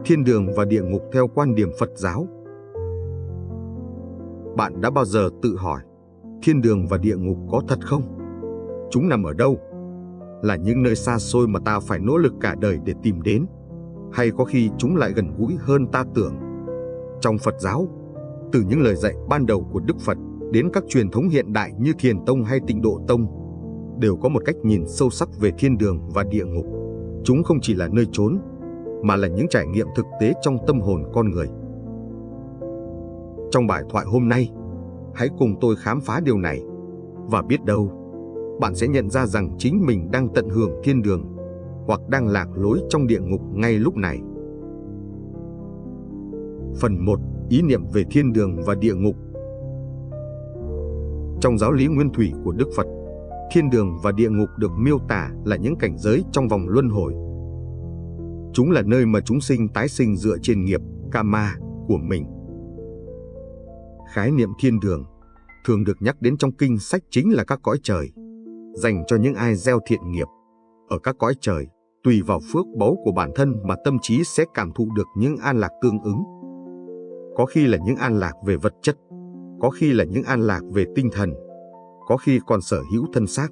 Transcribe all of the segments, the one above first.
Thiên đường và địa ngục theo quan điểm Phật giáo. Bạn đã bao giờ tự hỏi, thiên đường và địa ngục có thật không? Chúng nằm ở đâu? Là những nơi xa xôi mà ta phải nỗ lực cả đời để tìm đến? Hay có khi chúng lại gần gũi hơn ta tưởng? Trong Phật giáo, từ những lời dạy ban đầu của Đức Phật đến các truyền thống hiện đại như Thiền Tông hay Tịnh Độ Tông, đều có một cách nhìn sâu sắc về thiên đường và địa ngục. Chúng không chỉ là nơi chốn, mà là những trải nghiệm thực tế trong tâm hồn con người. Trong bài thoại hôm nay, hãy cùng tôi khám phá điều này, và biết đâu, bạn sẽ nhận ra rằng chính mình đang tận hưởng thiên đường, hoặc đang lạc lối trong địa ngục ngay lúc này. Phần 1. Ý niệm về thiên đường và địa ngục. Trong giáo lý nguyên thủy của Đức Phật, thiên đường và địa ngục được miêu tả là những cảnh giới trong vòng luân hồi. Chúng là nơi mà chúng sinh tái sinh dựa trên nghiệp, karma của mình. Khái niệm thiên đường thường được nhắc đến trong kinh sách chính là các cõi trời, dành cho những ai gieo thiện nghiệp. Ở các cõi trời, tùy vào phước báu của bản thân mà tâm trí sẽ cảm thụ được những an lạc tương ứng. Có khi là những an lạc về vật chất, có khi là những an lạc về tinh thần, có khi còn sở hữu thân xác,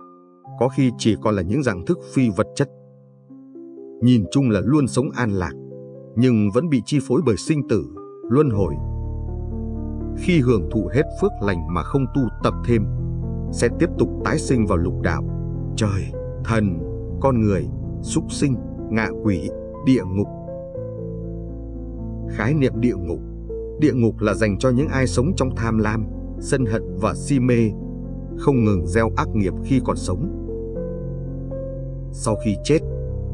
có khi chỉ còn là những dạng thức phi vật chất. Nhìn chung là luôn sống an lạc, nhưng vẫn bị chi phối bởi sinh tử, luân hồi. Khi hưởng thụ hết phước lành mà không tu tập thêm, sẽ tiếp tục tái sinh vào lục đạo, trời, thần, con người, súc sinh, ngạ quỷ, địa ngục. Khái niệm địa ngục. Địa ngục là dành cho những ai sống trong tham lam, sân hận và si mê, không ngừng gieo ác nghiệp khi còn sống. Sau khi chết,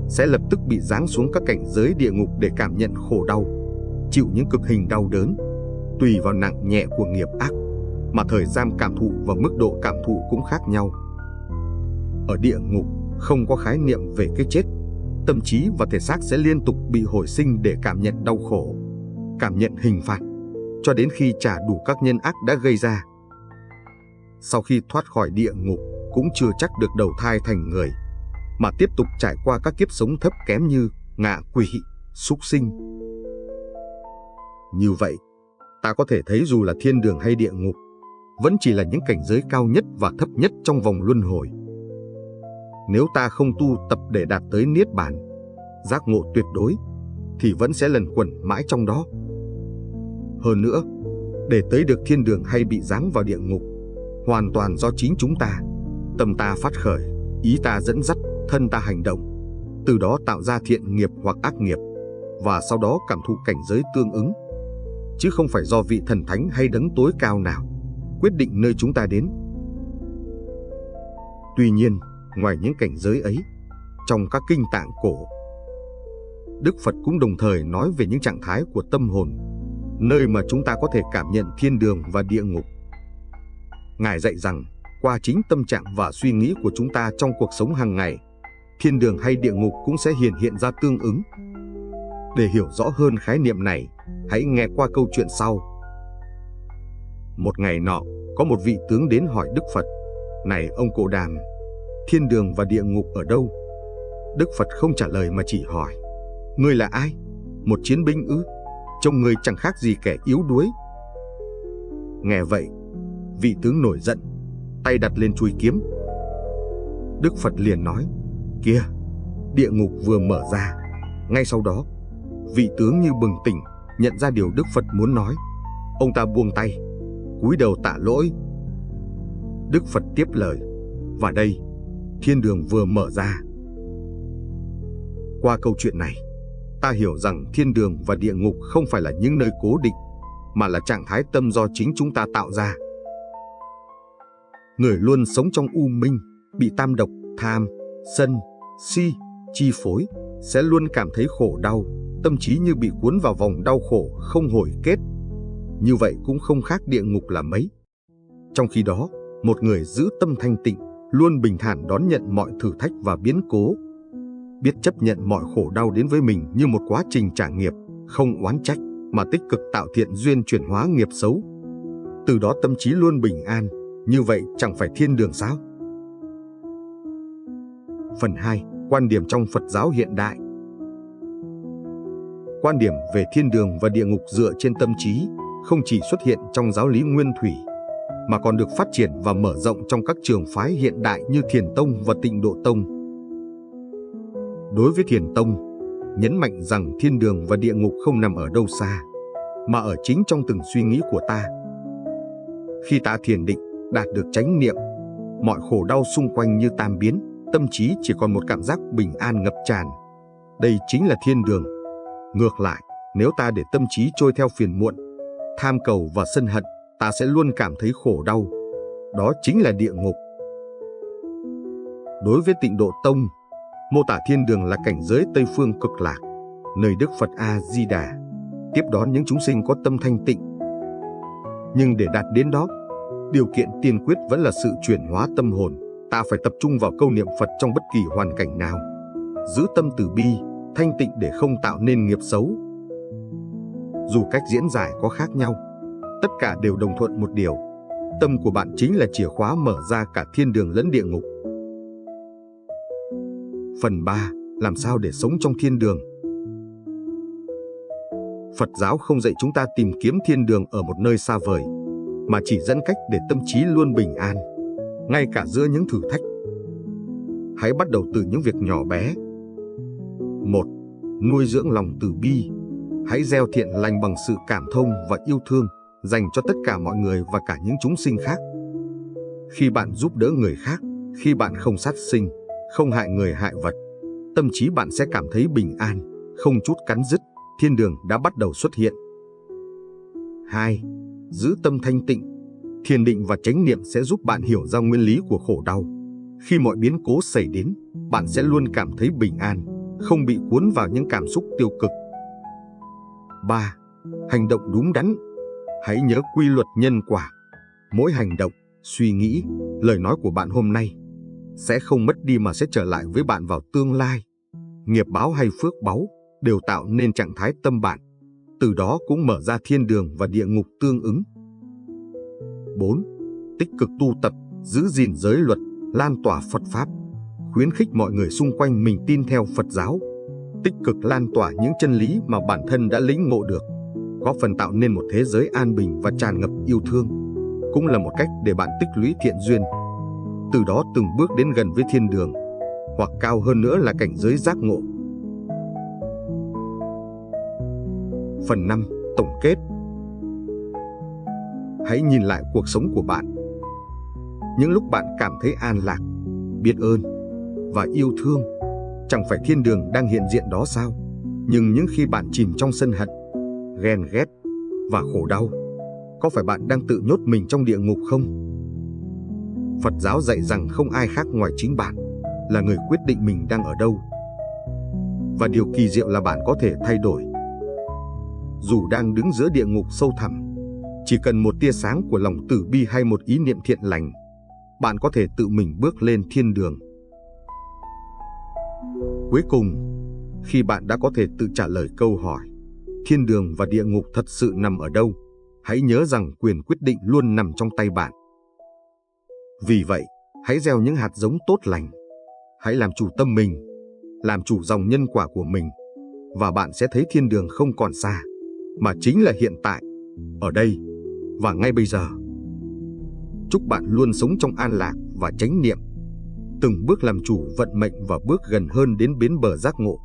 sẽ lập tức bị giáng xuống các cảnh giới địa ngục để cảm nhận khổ đau, chịu những cực hình đau đớn. Tùy vào nặng nhẹ của nghiệp ác mà thời gian cảm thụ và mức độ cảm thụ cũng khác nhau. Ở địa ngục không có khái niệm về cái chết, tâm trí và thể xác sẽ liên tục bị hồi sinh để cảm nhận đau khổ, cảm nhận hình phạt, cho đến khi trả đủ các nhân ác đã gây ra. Sau khi thoát khỏi địa ngục cũng chưa chắc được đầu thai thành người, mà tiếp tục trải qua các kiếp sống thấp kém như ngạ quỷ, súc sinh. Như vậy, ta có thể thấy dù là thiên đường hay địa ngục, vẫn chỉ là những cảnh giới cao nhất và thấp nhất trong vòng luân hồi. Nếu ta không tu tập để đạt tới niết bàn, giác ngộ tuyệt đối, thì vẫn sẽ lẩn quẩn mãi trong đó. Hơn nữa, để tới được thiên đường hay bị giáng vào địa ngục, hoàn toàn do chính chúng ta, tâm ta phát khởi, ý ta dẫn dắt, thân ta hành động, từ đó tạo ra thiện nghiệp hoặc ác nghiệp, và sau đó cảm thụ cảnh giới tương ứng, chứ không phải do vị thần thánh hay đấng tối cao nào quyết định nơi chúng ta đến. Tuy nhiên, ngoài những cảnh giới ấy, trong các kinh tạng cổ, Đức Phật cũng đồng thời nói về những trạng thái của tâm hồn, nơi mà chúng ta có thể cảm nhận thiên đường và địa ngục. Ngài dạy rằng, qua chính tâm trạng và suy nghĩ của chúng ta trong cuộc sống hàng ngày, thiên đường hay địa ngục cũng sẽ hiện ra tương ứng. Để hiểu rõ hơn khái niệm này, hãy nghe qua câu chuyện sau. Một ngày nọ, có một vị tướng đến hỏi Đức Phật: "Này ông Cồ Đàm, thiên đường và địa ngục ở đâu?" Đức Phật không trả lời mà chỉ hỏi: "Ngươi là ai? Một chiến binh ư? Trông ngươi chẳng khác gì kẻ yếu đuối." Nghe vậy, vị tướng nổi giận, tay đặt lên chuôi kiếm. Đức Phật liền nói: "Kìa, địa ngục vừa mở ra." Ngay sau đó, vị tướng như bừng tỉnh, nhận ra điều Đức Phật muốn nói. Ông ta buông tay, cúi đầu tạ lỗi. Đức Phật tiếp lời: "Và đây, thiên đường vừa mở ra." Qua câu chuyện này, ta hiểu rằng thiên đường và địa ngục không phải là những nơi cố định, mà là trạng thái tâm do chính chúng ta tạo ra. Người luôn sống trong u minh, bị tam độc, tham, sân, si chi phối, sẽ luôn cảm thấy khổ đau, tâm trí như bị cuốn vào vòng đau khổ không hồi kết. Như vậy cũng không khác địa ngục là mấy. Trong khi đó, một người giữ tâm thanh tịnh, luôn bình thản đón nhận mọi thử thách và biến cố, biết chấp nhận mọi khổ đau đến với mình như một quá trình trả nghiệp, không oán trách, mà tích cực tạo thiện duyên chuyển hóa nghiệp xấu. Từ đó tâm trí luôn bình an, như vậy chẳng phải thiên đường sao? Phần 2. Quan điểm trong Phật giáo hiện đại. Quan điểm về thiên đường và địa ngục dựa trên tâm trí không chỉ xuất hiện trong giáo lý nguyên thủy, mà còn được phát triển và mở rộng trong các trường phái hiện đại như Thiền Tông và Tịnh Độ Tông. Đối với Thiền Tông, nhấn mạnh rằng thiên đường và địa ngục không nằm ở đâu xa, mà ở chính trong từng suy nghĩ của ta. Khi ta thiền định, đạt được chánh niệm, mọi khổ đau xung quanh như tan biến, tâm trí chỉ còn một cảm giác bình an ngập tràn. Đây chính là thiên đường. Ngược lại, nếu ta để tâm trí trôi theo phiền muộn, tham cầu và sân hận, ta sẽ luôn cảm thấy khổ đau. Đó chính là địa ngục. Đối với Tịnh Độ Tông, mô tả thiên đường là cảnh giới Tây phương cực lạc, nơi Đức Phật A-di-đà tiếp đón những chúng sinh có tâm thanh tịnh. Nhưng để đạt đến đó, điều kiện tiên quyết vẫn là sự chuyển hóa tâm hồn. Ta phải tập trung vào câu niệm Phật trong bất kỳ hoàn cảnh nào, giữ tâm từ bi, thanh tịnh để không tạo nên nghiệp xấu. Dù cách diễn giải có khác nhau, tất cả đều đồng thuận một điều: tâm của bạn chính là chìa khóa mở ra cả thiên đường lẫn địa ngục. Phần 3. Làm sao để sống trong thiên đường? Phật giáo không dạy chúng ta tìm kiếm thiên đường ở một nơi xa vời, mà chỉ dẫn cách để tâm trí luôn bình an, ngay cả giữa những thử thách. Hãy bắt đầu từ những việc nhỏ bé. 1. Nuôi dưỡng lòng từ bi. Hãy gieo thiện lành bằng sự cảm thông và yêu thương dành cho tất cả mọi người và cả những chúng sinh khác. Khi bạn giúp đỡ người khác, khi bạn không sát sinh, không hại người hại vật, tâm trí bạn sẽ cảm thấy bình an, không chút cắn rứt. Thiên đường đã bắt đầu xuất hiện. 2. Giữ tâm thanh tịnh. Thiền định và chánh niệm sẽ giúp bạn hiểu ra nguyên lý của khổ đau. Khi mọi biến cố xảy đến, bạn sẽ luôn cảm thấy bình an, không bị cuốn vào những cảm xúc tiêu cực. 3. Hành động đúng đắn. Hãy nhớ quy luật nhân quả. Mỗi hành động, suy nghĩ, lời nói của bạn hôm nay sẽ không mất đi mà sẽ trở lại với bạn vào tương lai. Nghiệp báo hay phước báu đều tạo nên trạng thái tâm bạn, từ đó cũng mở ra thiên đường và địa ngục tương ứng. 4. Tích cực tu tập, giữ gìn giới luật, lan tỏa Phật Pháp, khuyến khích mọi người xung quanh mình tin theo Phật giáo, tích cực lan tỏa những chân lý mà bản thân đã lĩnh ngộ được, góp phần tạo nên một thế giới an bình và tràn ngập yêu thương, cũng là một cách để bạn tích lũy thiện duyên, từ đó từng bước đến gần với thiên đường, hoặc cao hơn nữa là cảnh giới giác ngộ. Phần 5. Tổng kết. Hãy nhìn lại cuộc sống của bạn. Những lúc bạn cảm thấy an lạc, biết ơn và yêu thương, chẳng phải thiên đường đang hiện diện đó sao? Nhưng những khi bạn chìm trong sân hận, ghen ghét và khổ đau, có phải bạn đang tự nhốt mình trong địa ngục không? Phật giáo dạy rằng không ai khác ngoài chính bạn là người quyết định mình đang ở đâu. Và điều kỳ diệu là bạn có thể thay đổi. Dù đang đứng giữa địa ngục sâu thẳm, chỉ cần một tia sáng của lòng từ bi hay một ý niệm thiện lành, bạn có thể tự mình bước lên thiên đường. Cuối cùng, khi bạn đã có thể tự trả lời câu hỏi thiên đường và địa ngục thật sự nằm ở đâu, hãy nhớ rằng quyền quyết định luôn nằm trong tay bạn. Vì vậy, hãy gieo những hạt giống tốt lành. Hãy làm chủ tâm mình, làm chủ dòng nhân quả của mình, và bạn sẽ thấy thiên đường không còn xa, mà chính là hiện tại, ở đây và ngay bây giờ. Chúc bạn luôn sống trong an lạc và chánh niệm, từng bước làm chủ vận mệnh và bước gần hơn đến bến bờ giác ngộ.